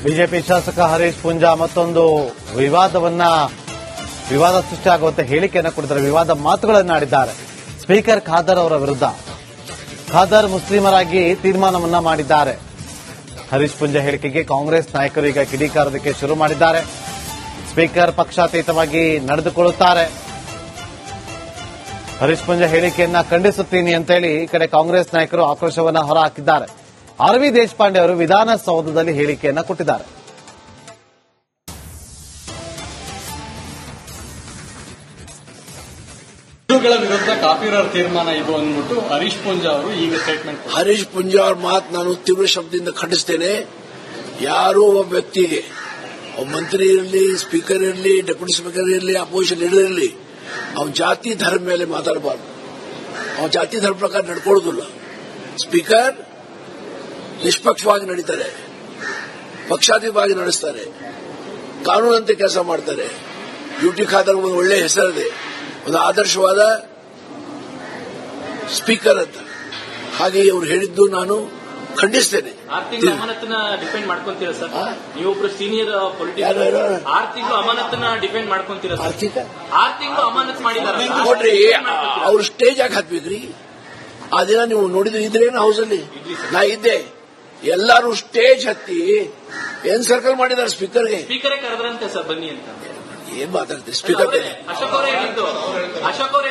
BJP ಶಾಸಕ ಹರೀಶ್ ಪೂಂಜಾ ಮತ್ತೊಂದು ವಿವಾದ ಸೃಷ್ಟಿಯಾಗುವಂತೆ ಹೇಳಿಕೆಯನ್ನು ಕೊಟ್ಟಿದ್ದಾರೆ. ವಿವಾದ ಮಾತುಗಳನ್ನಾಡಿದ್ದಾರೆ ಸ್ಪೀಕರ್ ಖಾದರ್ ಅವರ ವಿರುದ್ಧ. ಖಾದರ್ ಮುಸ್ಲಿಮರಾಗಿ ತೀರ್ಮಾನವನ್ನ ಮಾಡಿದ್ದಾರೆ. ಹರೀಶ್ ಪೂಂಜಾ ಹೇಳಿಕೆಗೆ ಕಾಂಗ್ರೆಸ್ ನಾಯಕರು ಈಗ ಕಿಡಿಕಾರೋದಕ್ಕೆ ಶುರು ಮಾಡಿದ್ದಾರೆ. ಸ್ಪೀಕರ್ ಪಕ್ಷಾತೀತವಾಗಿ ನಡೆದುಕೊಳ್ಳುತ್ತಾರೆ. ಹರೀಶ್ ಪೂಂಜಾ ಹೇಳಿಕೆಯನ್ನ ಖಂಡಿಸುತ್ತೀನಿ ಅಂತೇಳಿ ಈ ಕಡೆ ಕಾಂಗ್ರೆಸ್ ನಾಯಕರು ಆಕ್ರೋಶವನ್ನ ಹೊರಹಾಕಿದ್ದಾರೆ. ಆರ್ ವಿ ದೇಶಪಾಂಡೆ ಅವರು ವಿಧಾನಸೌಧದಲ್ಲಿ ಹೇಳಿಕೆಯನ್ನ ಕೊಟ್ಟಿದ್ದಾರೆ. ಹಿಂದೂಗಳ ವಿರುದ್ಧ ಕಾಪಿರರ್ ತೀರ್ಮಾನ ಇದು ಅಂದ್ಬಿಟ್ಟು ಹರೀಶ್ ಪೂಂಜಾ ಅವರು ಈಗ ಸ್ಟೇಟ್ಮೆಂಟ್. ಹರೀಶ್ ಪೂಂಜಾ ಅವ್ರ ಮಾತು ನಾನು ತೀವ್ರ ಶಬ್ದದಿಂದ ಖಂಡಿಸ್ತೇನೆ. ಯಾರೋ ಒಬ್ಬ ವ್ಯಕ್ತಿಗೆ ಒಬ್ಬ ಮಂತ್ರಿ ಇರಲಿ, ಸ್ಪೀಕರ್ ಇರಲಿ, ಡೆಪ್ಯೂಟಿ ಸ್ಪೀಕರ್ ಇರಲಿ, ಅಪೋಸಿಷನ್ ಲೀಡರ್ ಇರಲಿ, ಅವನ ಜಾತಿ ಧರ್ಮ ಮೇಲೆ ಮಾತಾಡಬಾರ್ದು. ಅವನ ಜಾತಿ ಧರ್ಮ ಪ್ರಕಾರ ನಡ್ಕೊಳ್ಳೋದಿಲ್ಲ. ಸ್ಪೀಕರ್ ನಿಷ್ಪಕ್ಷವಾಗಿ ನಡೀತಾರೆ, ಪಕ್ಷಾತೀತವಾಗಿ ನಡೆಸ್ತಾರೆ, ಕಾನೂನಂತೆ ಕೆಲಸ ಮಾಡ್ತಾರೆ. ಡ್ಯೂಟಿ ಖಾದರ್ ಒಂದು ಒಳ್ಳೆಯ ಹೆಸರಿದೆ, ಒಂದು ಆದರ್ಶವಾದ ಸ್ಪೀಕರ್ ಅಂತ. ಹಾಗೆ ಅವರು ಹೇಳಿದ್ದು ನಾನು ಖಂಡಿಸ್ತೇನೆ. 6 ತಿಂಗಳು ಅಮಾನತನ್ನ ಡಿಪೆಂಡ್ ಮಾಡ್ಕೊಂತೀರಾ ಸರ್? ನೀವೊಬ್ರು ಸೀನಿಯರ್ ಪೊಲಿಟಿಕಲ್. 6 ತಿಂಗಳು ಅಮಾನತನ್ನ ಡಿಪೆಂಡ್ ಮಾಡ್ಕೊಂತೀರಾ ಸರ್? 6 ತಿಂಗಳು ಅಮಾನತ್ ಮಾಡಿದ್ದಾರೆ ನೋಡ್ರಿ, ಅವ್ರು ಸ್ಟೇಜ್ ಆಗಿ ಹಾಕ್ಬೇಕ್ರಿ. ಆ ದಿನ ನೀವು ನೋಡಿದ್ರೆ ಇದ್ರೇನು ಹೌಸಲ್ಲಿ ನಾ ಇದ್ದೆ. ಎಲ್ಲರೂ ಸ್ಟೇಜ್ ಹತ್ತಿ ಏನ್ ಸರ್ಕಲ್ ಮಾಡಿದ್ದಾರೆ ಸ್ಪೀಕರ್ಗೆ. ಸ್ಪೀಕರೇ ಕರೆದ್ರಂತೆ ಸರ್ ಬನ್ನಿ ಅಂತ. ಏನ್ ಮಾತಾಡ್ತೀವಿ ಸ್ಪೀಕರ್? ಅಶೋಕ್ ಅವರೇ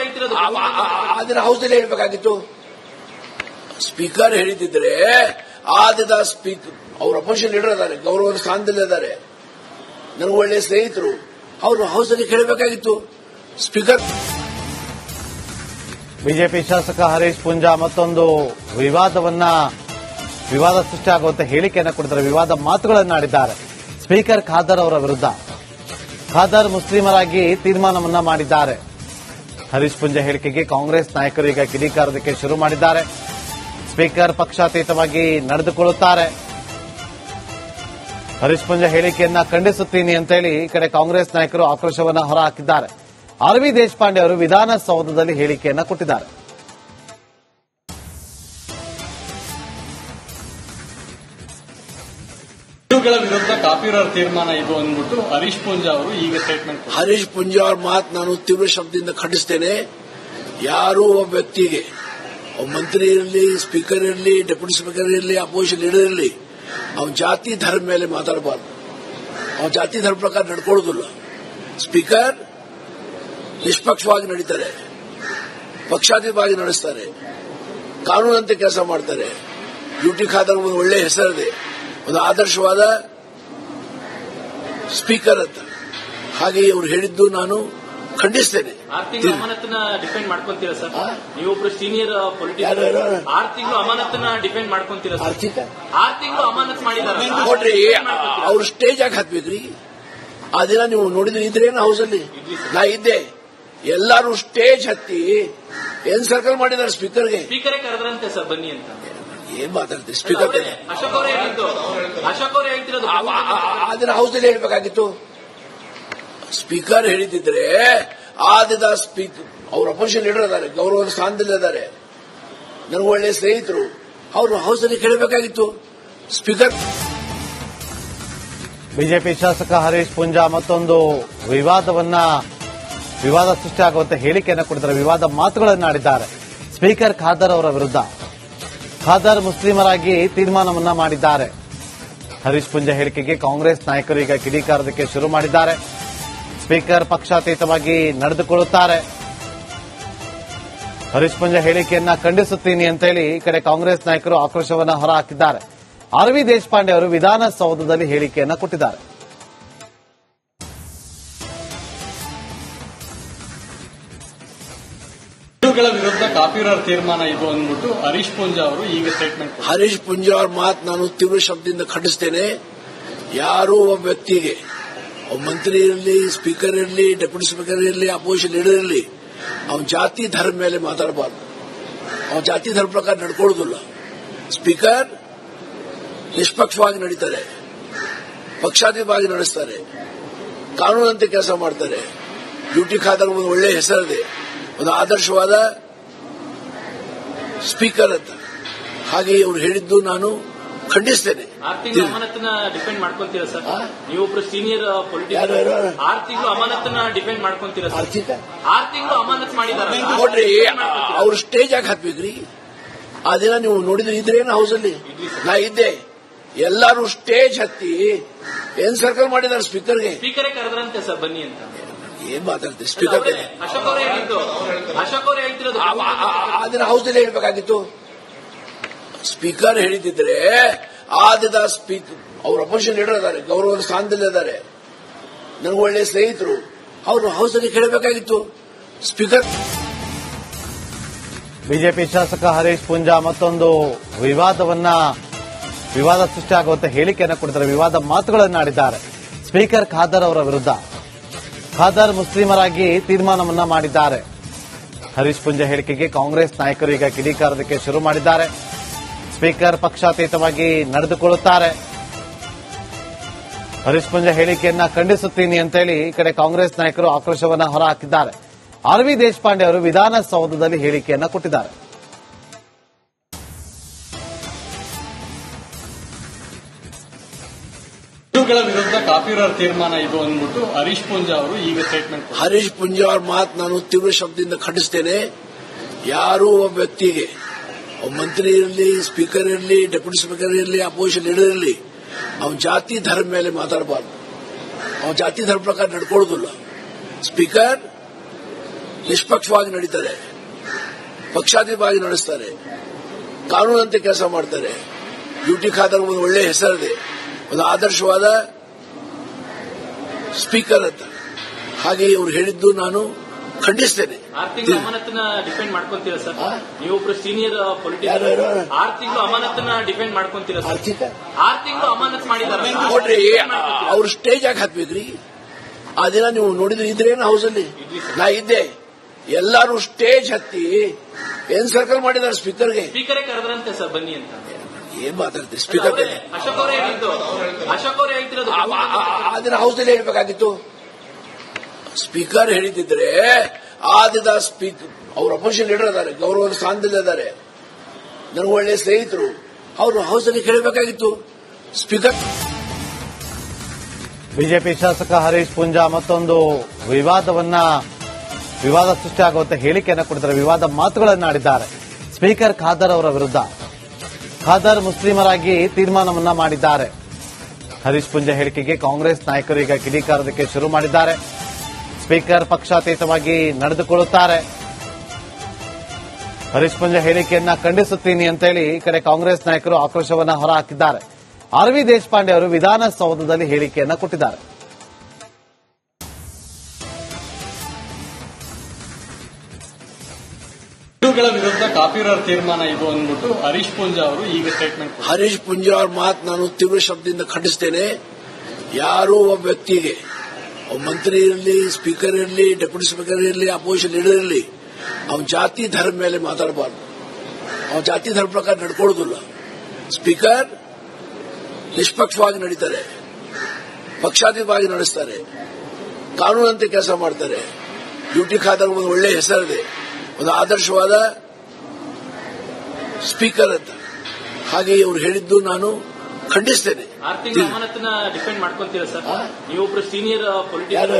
ಹೇಳ್ತಿರೋದು. ಆ ದಿನ ಹೌಸಲ್ಲಿ ಹೇಳ್ಬೇಕಾಗಿತ್ತು. ಸ್ಪೀಕರ್ ಹೇಳಿದ್ರೆ ಆದ ಸ್ಪೀಕರ್ ಅವ್ರ ಅಪೋಸಿಷನ್ ಲೀಡರ್ ಇದ್ದಾರೆ, ಗೌರವದ ಸ್ಥಾನದಲ್ಲಿ ಇದ್ದಾರೆ, ನನಗೆ ಒಳ್ಳೆಯ ಸ್ನೇಹಿತರು. ಅವರು ಹೌಸಲ್ಲಿ ಕೇಳಬೇಕಾಗಿತ್ತು ಸ್ಪೀಕರ್. ಬಿಜೆಪಿ ಶಾಸಕ ಹರೀಶ್ ಪೂಂಜಾ ಮತ್ತೊಂದು ವಿವಾದ ಸೃಷ್ಟಿಯಾಗುವಂತೆ ಹೇಳಿಕೆಯನ್ನು ಕೊಟ್ಟಿದ್ದಾರೆ. ವಿವಾದ ಮಾತುಗಳನ್ನಾಡಿದ್ದಾರೆ ಸ್ಪೀಕರ್ ಖಾದರ್ ಅವರ ವಿರುದ್ಧ. ಖಾದರ್ ಮುಸ್ಲಿಮರಾಗಿ ತೀರ್ಮಾನವನ್ನ ಮಾಡಿದ್ದಾರೆ. ಹರೀಶ್ ಪೂಂಜಾ ಹೇಳಿಕೆಗೆ ಕಾಂಗ್ರೆಸ್ ನಾಯಕರು ಈಗ ಕಿಡಿಕಾರೋದಕ್ಕೆ ಶುರು ಮಾಡಿದ್ದಾರೆ. ಸ್ಪೀಕರ್ ಪಕ್ಷಾತೀತವಾಗಿ ನಡೆದುಕೊಳ್ಳುತ್ತಾರೆ. ಹರೀಶ್ ಪೂಂಜಾ ಹೇಳಿಕೆಯನ್ನ ಖಂಡಿಸುತ್ತೀನಿ ಅಂತೇಳಿ ಈ ಕಡೆ ಕಾಂಗ್ರೆಸ್ ನಾಯಕರು ಆಕ್ರೋಶವನ್ನ ಹೊರಹಾಕಿದ್ದಾರೆ. ಆರ್ ವಿ ದೇಶಪಾಂಡೆ ಅವರು ವಿಧಾನಸೌಧದಲ್ಲಿ ಹೇಳಿಕೆಯನ್ನ ಕೊಟ್ಟಿದ್ದಾರೆ. ಹಿಂದೂಗಳ ವಿರುದ್ಧ ಕಾಪಿರರ್ ತೀರ್ಮಾನ ಇದು ಅಂದ್ಬಿಟ್ಟು ಹರೀಶ್ ಪೂಂಜಾ ಅವರು ಈಗ ಸ್ಟೇಟ್ಮೆಂಟ್. ಹರೀಶ್ ಪೂಂಜಾ ಅವ್ರ ಮಾತು ನಾನು ತೀವ್ರ ಶಬ್ದದಿಂದ ಖಂಡಿಸ್ತೇನೆ. ಯಾರೋ ಒಬ್ಬ ವ್ಯಕ್ತಿಗೆ ಒಬ್ಬ ಮಂತ್ರಿ ಇರಲಿ, ಸ್ಪೀಕರ್ ಇರಲಿ, ಡೆಪ್ಯೂಟಿ ಸ್ಪೀಕರ್ ಇರಲಿ, ಅಪೋಸಿಷನ್ ಲೀಡರ್ ಇರಲಿ, ಅವನ ಜಾತಿ ಧರ್ಮ ಮೇಲೆ ಮಾತಾಡಬಾರ್ದು. ಅವನ ಜಾತಿ ಧರ್ಮ ಪ್ರಕಾರ ನಡ್ಕೊಳ್ಳೋದಿಲ್ಲ. ಸ್ಪೀಕರ್ ನಿಷ್ಪಕ್ಷವಾಗಿ ನಡೀತಾರೆ, ಪಕ್ಷಾತೀತವಾಗಿ ನಡೆಸ್ತಾರೆ, ಕಾನೂನಂತೆ ಕೆಲಸ ಮಾಡ್ತಾರೆ. ಡ್ಯೂಟಿ ಖಾದರ್ ಒಂದು ಒಳ್ಳೆಯ ಹೆಸರಿದೆ, ಒಂದು ಆದರ್ಶವಾದ ಸ್ಪೀಕರ್ ಅಂತ. ಹಾಗೆ ಅವರು ಹೇಳಿದ್ದು ನಾನು ಖಂಡಿಸ್ತೇನೆ. 6 ತಿಂಗಳು ಅಮಾನತನ್ನ ಡಿಪೆಂಡ್ ಮಾಡ್ಕೊಂತೀರಾ ಸರ್? ನೀವೊಬ್ರು ಸೀನಿಯರ್ ಪೊಲಿಟಿಕಲ್. 6 ತಿಂಗಳು ಅಮಾನತನ್ನ ಡಿಪೆಂಡ್ ಮಾಡ್ಕೊಂತೀರಾ ಸರ್? 6 ತಿಂಗಳು ಅಮಾನತ್ ಮಾಡಿದ್ದಾರೆ. ನೋಡ್ರಿ, ಅವ್ರು ಸ್ಟೇಜ್ ಆಗಿ ಹಾಕ್ಬೇಕ್ರಿ. ಆ ದಿನ ನೀವು ನೋಡಿದ್ರೆ ಇದ್ರೇನು ಹೌಸಲ್ಲಿ ನಾ ಇದ್ದೆ. ಎಲ್ಲರೂ ಸ್ಟೇಜ್ ಹತ್ತಿ ಏನ್ ಸರ್ಕಲ್ ಮಾಡಿದ್ದಾರೆ ಸ್ಪೀಕರ್ಗೆ. ಸ್ಪೀಕರೇ ಕರೆದ್ರಂತೆ ಸರ್ ಬನ್ನಿ ಅಂತ. ಏನ್ ಮಾತಾಡ್ತೀವಿ ಸ್ಪೀಕರ್? ಅಶೋಕ್ ಅವರೇ ಹೇಳ್ತಿರೋದು. ಆ ದಿನ ಹೌಸಲ್ಲಿ ಹೇಳ್ಬೇಕಾಗಿತ್ತು. ಸ್ಪೀಕರ್ ಹೇಳಿದ್ರೆ ಆದ ಸ್ಪೀಕರ್ ಅವ್ರ ಅಪೋಸಿಷನ್ ಲೀಡರ್ ಇದ್ದಾರೆ, ಗೌರವದ ಸ್ಥಾನದಲ್ಲಿ ಇದ್ದಾರೆ, ನನಗೆ ಒಳ್ಳೆಯ ಸ್ನೇಹಿತರು. ಅವರು ಹೌಸಲ್ಲಿ ಕೇಳಬೇಕಾಗಿತ್ತು ಸ್ಪೀಕರ್. ಬಿಜೆಪಿ ಶಾಸಕ ಹರೀಶ್ ಪೂಂಜಾ ಮತ್ತೊಂದು ವಿವಾದ ಸೃಷ್ಟಿಯಾಗುವಂತೆ ಹೇಳಿಕೆಯನ್ನು ಕೊಟ್ಟಿದ್ದಾರೆ. ವಿವಾದ ಮಾತುಗಳನ್ನಾಡಿದ್ದಾರೆ ಸ್ಪೀಕರ್ ಖಾದರ್ ಅವರ ವಿರುದ್ಧ. ಖಾದರ್ ಮುಸ್ಲಿಮರಾಗಿ ತೀರ್ಮಾನವನ್ನ ಮಾಡಿದ್ದಾರೆ. ಹರೀಶ್ ಪೂಂಜಾ ಹೇಳಿಕೆಗೆ ಕಾಂಗ್ರೆಸ್ ನಾಯಕರು ಈಗ ಕಿಡಿಕಾರೋದಕ್ಕೆ ಶುರು ಮಾಡಿದ್ದಾರೆ. ಸ್ಪೀಕರ್ ಪಕ್ಷಾತೀತವಾಗಿ ನಡೆದುಕೊಳ್ಳುತ್ತಾರೆ. ಹರೀಶ್ ಪೂಂಜಾ ಹೇಳಿಕೆಯನ್ನ ಖಂಡಿಸುತ್ತೀನಿ ಅಂತೇಳಿ ಈ ಕಡೆ ಕಾಂಗ್ರೆಸ್ ನಾಯಕರು ಆಕ್ರೋಶವನ್ನ ಹೊರಹಾಕಿದ್ದಾರೆ. ಆರ್ ವಿ ದೇಶಪಾಂಡೆ ಅವರು ವಿಧಾನಸೌಧದಲ್ಲಿ ಹೇಳಿಕೆಯನ್ನ ಕೊಟ್ಟಿದ್ದಾರೆ. ಹಿಂದೂಗಳ ವಿರುದ್ಧ ಕಾಪಿರರ್ ತೀರ್ಮಾನ ಇದು ಅಂದ್ಬಿಟ್ಟು ಹರೀಶ್ ಪೂಂಜಾ ಅವರು ಈಗ ಸ್ಟೇಟ್ಮೆಂಟ್. ಹರೀಶ್ ಪೂಂಜಾ ಅವ್ರ ಮಾತು ನಾನು ತೀವ್ರ ಶಬ್ದದಿಂದ ಖಂಡಿಸ್ತೇನೆ. ಯಾರೋ ಒಬ್ಬ ವ್ಯಕ್ತಿಗೆ ಒಬ್ಬ ಮಂತ್ರಿ ಇರಲಿ, ಸ್ಪೀಕರ್ ಇರಲಿ, ಡೆಪ್ಯೂಟಿ ಸ್ಪೀಕರ್ ಇರಲಿ, ಅಪೋಸಿಷನ್ ಲೀಡರ್ ಇರಲಿ, ಅವನ ಜಾತಿ ಧರ್ಮ ಮೇಲೆ ಮಾತಾಡಬಾರ್ದು. ಅವನ ಜಾತಿ ಧರ್ಮ ಪ್ರಕಾರ ನಡ್ಕೊಳ್ಳೋದಿಲ್ಲ. ಸ್ಪೀಕರ್ ನಿಷ್ಪಕ್ಷವಾಗಿ ನಡೀತಾರೆ, ಪಕ್ಷಾತೀತವಾಗಿ ನಡೆಸ್ತಾರೆ, ಕಾನೂನಂತೆ ಕೆಲಸ ಮಾಡ್ತಾರೆ. ಡ್ಯೂಟಿ ಖಾದರ್ ಒಂದು ಒಳ್ಳೆಯ ಹೆಸರಿದೆ, ಒಂದು ಆದರ್ಶವಾದ ಸ್ಪೀಕರ್ ಅಂತ. ಹಾಗೆ ಅವರು ಹೇಳಿದ್ದು ನಾನು ಖಂಡಿಸ್ತೇನೆ. 6 ತಿಂಗಳು ಅಮಾನತನ್ನ ಡಿಪೆಂಡ್ ಮಾಡ್ಕೊಂತೀರಾ ಸರ್? ನೀವೊಬ್ರು ಸೀನಿಯರ್ ಪೊಲಿಟಿಕಲ್. 6 ತಿಂಗಳು ಅಮಾನತನ್ನ ಡಿಪೆಂಡ್ ಮಾಡ್ಕೊಂತೀರಾ ಸರ್? 6 ತಿಂಗಳು ಅಮಾನತ್ ಮಾಡಿದಾರೆ ನೋಡ್ರಿ, ಅವ್ರು ಸ್ಟೇಜ್ ಆಗಿ ಹಾಕ್ಬೇಕ್ರಿ. ಆ ದಿನ ನೀವು ನೋಡಿದ್ರೆ ಇದ್ರೇನು ಹೌಸಲ್ಲಿ ನಾ ಇದ್ದೆ. ಎಲ್ಲಾರು ಸ್ಟೇಜ್ ಹತ್ತಿ ಏನ್ ಸರ್ಕಲ್ ಮಾಡಿದಾರೆ ಸ್ಪೀಕರ್ಗೆ. ಸ್ಪೀಕರೇ ಕರೆದ್ರಂತೆ ಸರ್ ಬನ್ನಿ ಅಂತ. ಏನ್ ಮಾತಾಡ್ತೀವಿ ಸ್ಪೀಕರ್? ಅಶೋಕ್ ಅವರೇ ಹೇಳಿದ್ದು. ಅಶೋಕ್ ಅವರೇ ಹೇಳ್ತಿರೋದು. ಆ ದಿನ ಹೌಸಲ್ಲಿ ಹೇಳ್ಬೇಕಾಗಿತ್ತು. ಸ್ಪೀಕರ್ ಹೇಳಿದ್ರೆ ಆ ದಿನ ಸ್ಪೀಕರ್ ಅವ್ರ ಅಪೋಸಿಷನ್ ಲೀಡರ್ ಇದ್ದಾರೆ, ಗೌರವದ ಸ್ಥಾನದಲ್ಲಿದ್ದಾರೆ, ನನಗೆ ಒಳ್ಳೆ ಸ್ನೇಹಿತರು, ಅವರು ಹೌಸಲ್ಲಿ ಕೇಳಬೇಕಾಗಿತ್ತು ಸ್ಪೀಕರ್. ಬಿಜೆಪಿ ಶಾಸಕ ಹರೀಶ್ ಪೂಂಜಾ ಮತ್ತೊಂದು ವಿವಾದ ಸೃಷ್ಟಿಯಾಗುವಂತೆ ಹೇಳಿಕೆಯನ್ನು ಕೊಟ್ಟಿದ್ದಾರೆ. ವಿವಾದ ಮಾತುಗಳನ್ನಾಡಿದ್ದಾರೆ ಸ್ಪೀಕರ್ ಖಾದರ್ ಅವರ ವಿರುದ್ಧ. ಖಾದರ್ ಮುಸ್ಲಿಮರಾಗಿ ತೀರ್ಮಾನವನ್ನ ಮಾಡಿದ್ದಾರೆ. ಹರೀಶ್ ಪೂಂಜಾ ಹೇಳಿಕೆಗೆ ಕಾಂಗ್ರೆಸ್ ನಾಯಕರು ಈಗ ಕಿಡಿಕಾರೋದಕ್ಕೆ ಶುರು ಮಾಡಿದ್ದಾರೆ. ಸ್ಪೀಕರ್ ಪಕ್ಷಾತೀತವಾಗಿ ನಡೆದುಕೊಳ್ಳುತ್ತಾರೆ. ಹರೀಶ್ ಪೂಂಜಾ ಹೇಳಿಕೆಯನ್ನ ಖಂಡಿಸುತ್ತೀನಿ ಅಂತೇಳಿ ಈ ಕಡೆ ಕಾಂಗ್ರೆಸ್ ನಾಯಕರು ಆಕ್ರೋಶವನ್ನ ಹೊರಹಾಕಿದ್ದಾರೆ. ಆರ್ ವಿ ದೇಶಪಾಂಡೆ ಅವರು ವಿಧಾನಸೌಧದಲ್ಲಿ ಹೇಳಿಕೆಯನ್ನ ಕೊಟ್ಟಿದ್ದಾರೆ. ಹಿಂದೂಗಳ ವಿರುದ್ಧ ಕಾಪಿರರ್ ತೀರ್ಮಾನ ಇದು ಅಂದ್ಬಿಟ್ಟು ಹರೀಶ್ ಪೂಂಜಾ ಅವರು ಈಗ ಸ್ಟೇಟ್ಮೆಂಟ್. ಹರೀಶ್ ಪೂಂಜಾ ಅವ್ರ ಮಾತು ನಾನು ತೀವ್ರ ಶಬ್ದದಿಂದ ಖಂಡಿಸ್ತೇನೆ. ಯಾರೂ ಒಬ್ಬ ವ್ಯಕ್ತಿಗೆ, ಒಬ್ಬ ಮಂತ್ರಿ ಇರಲಿ, ಸ್ಪೀಕರ್ ಇರಲಿ, ಡೆಪ್ಯೂಟಿ ಸ್ಪೀಕರ್ ಇರಲಿ, ಅಪೋಸಿಷನ್ ಲೀಡರ್ ಇರಲಿ, ಅವನ ಜಾತಿ ಧರ್ಮ ಮೇಲೆ ಮಾತಾಡಬಾರ್ದು. ಅವನ ಜಾತಿ ಧರ್ಮ ಪ್ರಕಾರ ನಡ್ಕೊಳ್ಳೋದಿಲ್ಲ. ಸ್ಪೀಕರ್ ನಿಷ್ಪಕ್ಷವಾಗಿ ನಡೀತಾರೆ, ಪಕ್ಷಾತೀತವಾಗಿ ನಡೆಸ್ತಾರೆ, ಕಾನೂನಂತೆ ಕೆಲಸ ಮಾಡ್ತಾರೆ. ಡ್ಯೂಟಿ ಖಾದರ್ ಒಂದು ಒಳ್ಳೆ ಹೆಸರಿದೆ, ಒಂದು ಆದರ್ಶವಾದ ಸ್ಪೀಕರ್ ಅಂತ. ಹಾಗೆ ಇವರು ಹೇಳಿದ್ದು ನಾನು ಖಂಡಿಸ್ತೇನೆ. 6 ತಿಂಗಳು ಅಮಾನತನ್ನ ಡಿಪೆಂಡ್ ಮಾಡ್ಕೊಂತೀರಾ ಸರ್? ನೀವೊಬ್ರು ಸೀನಿಯರ್ ಪೊಲಿಟಿಕಲ್. 6 ತಿಂಗಳು ಅಮಾನತನ್ನ ಡಿಪೆಂಡ್ ಮಾಡ್ಕೊಂತೀರಾ ಸರ್? 6 ತಿಂಗಳು ಅಮಾನತ್ ಮಾಡಿದಾರೆ ನೋಡ್ರಿ, ಅವ್ರು ಸ್ಟೇಜ್ ಆಗಿ ಹಾಕ್ಬೇಕ್ರಿ. ಆ ದಿನ ನೀವು ನೋಡಿದ್ರೆ ಇದ್ರೇನು ಹೌಸಲ್ಲಿ ನಾ ಇದ್ದೆ. ಎಲ್ಲಾರು ಸ್ಟೇಜ್ ಹತ್ತಿ ಏನ್ ಸರ್ಕಲ್ ಮಾಡಿದಾರೆ ಸ್ಪೀಕರ್ಗೆ. ಸ್ಪೀಕರೇ ಕರೆದ್ರಂತೆ ಸರ್ ಬನ್ನಿ ಅಂತ. ಏನ್ ಮಾತಾಡ್ತೀವಿ ಸ್ಪೀಕರ್? ಅಶೋಕ್ ಅವರೇ ಹೇಳಿದ್ದು. ಅಶೋಕ್ ಅವರೇ ಹೇಳ್ತಿರೋದು. ಆ ದಿನ ಹೌಸಲ್ಲಿ ಹೇಳ್ಬೇಕಾಗಿತ್ತು. ಸ್ಪೀಕರ್ ಹೇಳಿದ್ರೆ ಆ ದಿನ ಸ್ಪೀಕರ್ ಅವ್ರ ಅಪೋಸಿಷನ್ ಲೀಡರ್ ಇದ್ದಾರೆ, ಗೌರವದ ಸ್ಥಾನದಲ್ಲಿದ್ದಾರೆ, ನನಗೆ ಒಳ್ಳೆ ಸ್ನೇಹಿತರು, ಅವರು ಹೌಸಲ್ಲಿ ಕೇಳಬೇಕಾಗಿತ್ತು ಸ್ಪೀಕರ್. ಬಿಜೆಪಿ ಶಾಸಕ ಹರೀಶ್ ಪೂಂಜಾ ಮತ್ತೊಂದು ವಿವಾದ ಸೃಷ್ಟಿಯಾಗುವಂತೆ ಹೇಳಿಕೆಯನ್ನು ಕೊಟ್ಟಿದ್ದಾರೆ. ವಿವಾದ ಮಾತುಗಳನ್ನಾಡಿದ್ದಾರೆ ಸ್ಪೀಕರ್ ಖಾದರ್ ಅವರ ವಿರುದ್ಧ. ಖಾದರ್ ಮುಸ್ಲಿಮರಾಗಿ ತೀರ್ಮಾನವನ್ನ ಮಾಡಿದ್ದಾರೆ. ಹರೀಶ್ ಪೂಂಜಾ ಹೇಳಿಕೆಗೆ ಕಾಂಗ್ರೆಸ್ ನಾಯಕರು ಈಗ ಕಿಡಿಕಾರೋದಕ್ಕೆ ಶುರು ಮಾಡಿದ್ದಾರೆ. ಸ್ಪೀಕರ್ ಪಕ್ಷಾತೀತವಾಗಿ ನಡೆದುಕೊಳ್ಳುತ್ತಾರೆ. ಹರೀಶ್ ಪೂಂಜಾ ಹೇಳಿಕೆಯನ್ನ ಖಂಡಿಸುತ್ತೀನಿ ಅಂತೇಳಿ ಈ ಕಡೆ ಕಾಂಗ್ರೆಸ್ ನಾಯಕರು ಆಕ್ರೋಶವನ್ನ ಹೊರಹಾಕಿದ್ದಾರೆ. ಆರ್ ವಿ ದೇಶಪಾಂಡೆ ಅವರು ವಿಧಾನಸೌಧದಲ್ಲಿ ಹೇಳಿಕೆಯನ್ನ ಕೊಟ್ಟಿದ್ದಾರೆ. ಹಿಂದೂಗಳ ವಿರುದ್ಧ ಕಾಪಿರರ್ ತೀರ್ಮಾನ ಇದು ಅಂದ್ಬಿಟ್ಟು ಹರೀಶ್ ಪೂಂಜಾ ಅವರು ಈಗ ಸ್ಟೇಟ್ಮೆಂಟ್. ಹರೀಶ್ ಪೂಂಜಾ ಅವ್ರ ಮಾತು ನಾನು ತೀವ್ರ ಶಬ್ದದಿಂದ ಖಂಡಿಸ್ತೇನೆ. ಯಾರೂ ಒಬ್ಬ ವ್ಯಕ್ತಿಗೆ, ಒಬ್ಬ ಮಂತ್ರಿ ಇರಲಿ, ಸ್ಪೀಕರ್ ಇರಲಿ, ಡೆಪ್ಯೂಟಿ ಸ್ಪೀಕರ್ ಇರಲಿ, ಅಪೋಸಿಷನ್ ಲೀಡರ್ ಇರಲಿ, ಅವನ ಜಾತಿ ಧರ್ಮ ಮೇಲೆ ಮಾತಾಡಬಾರ್ದು. ಅವನ ಜಾತಿ ಧರ್ಮ ಪ್ರಕಾರ ನಡ್ಕೊಳ್ಳೋದಿಲ್ಲ. ಸ್ಪೀಕರ್ ನಿಷ್ಪಕ್ಷವಾಗಿ ನಡೀತಾರೆ, ಪಕ್ಷಾತೀತವಾಗಿ ನಡೆಸ್ತಾರೆ, ಕಾನೂನಂತೆ ಕೆಲಸ ಮಾಡ್ತಾರೆ. ಡ್ಯೂಟಿ ಖಾದರ್ ಒಂದು ಒಳ್ಳೆ ಹೆಸರಿದೆ, ಒಂದು ಆದರ್ಶವಾದ ಸ್ಪೀಕರ್ ಅಂತ. ಹಾಗೆ ಇವರು ಹೇಳಿದ್ದು ನಾನು ಖಂಡಿಸ್ತೇನೆ. 6 ತಿಂಗಳು ಅಮಾನತನ್ನ ಡಿಪೆಂಡ್ ಮಾಡ್ಕೊಂತೀರಾ ಸರ್? ನೀವೊಬ್ರು ಸೀನಿಯರ್ ಪೊಲಿಟಿಕಲ್.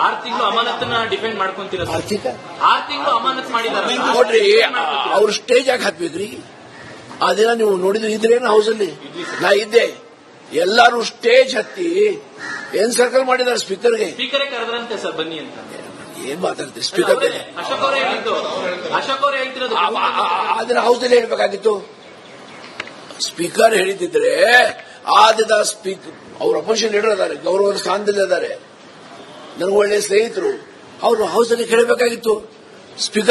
6 ತಿಂಗಳು ಅಮಾನತನ್ನ ಡಿಪೆಂಡ್ ಮಾಡ್ಕೊಂತೀರಾ ಸರ್? 6 ತಿಂಗಳು ಅಮಾನತ್ ಮಾಡಿದಾರೆ ನೋಡ್ರಿ, ಅವ್ರು ಸ್ಟೇಜ್ ಆಗಿ ಹಾಕ್ಬೇಕ್ರಿ. ಆ ದಿನ ನೀವು ನೋಡಿದ್ರೆ ಇದ್ರೇನು ಹೌಸಲ್ಲಿ ನಾ ಇದ್ದೆ. ಎಲ್ಲಾರು ಸ್ಟೇಜ್ ಹತ್ತಿ ಏನ್ ಸರ್ಕಲ್ ಮಾಡಿದಾರೆ ಸ್ಪೀಕರ್ಗೆ. ಸ್ಪೀಕರೇ ಕರೆದ್ರಂತೆ ಸರ್ ಬನ್ನಿ ಅಂತ. ಏನ್ ಮಾತಾಡ್ತೀವಿ ಸ್ಪೀಕರ್? ಅಶೋಕ್ ಅವರೇ ಹೇಳಿದ್ದು. ಅಶೋಕ್ ಅವರೇ ಹೇಳ್ತಿರೋದು. ಆ ದಿನ ಹೌಸಲ್ಲಿ ಹೇಳ್ಬೇಕಾಗಿತ್ತು. ಸ್ಪೀಕರ್ ಹೇಳಿದ್ರೆ ಆ ದಿನ ಸ್ಪೀಕರ್ ಅವ್ರ ಅಪೋಸಿಷನ್ ಲೀಡರ್ ಇದ್ದಾರೆ, ಗೌರವದ ಸ್ಥಾನದಲ್ಲಿದ್ದಾರೆ, ನನಗೆ ಒಳ್ಳೆ ಸ್ನೇಹಿತರು, ಅವರು ಹೌಸಲ್ಲಿ ಕೇಳಬೇಕಾಗಿತ್ತು ಸ್ಪೀಕರ್.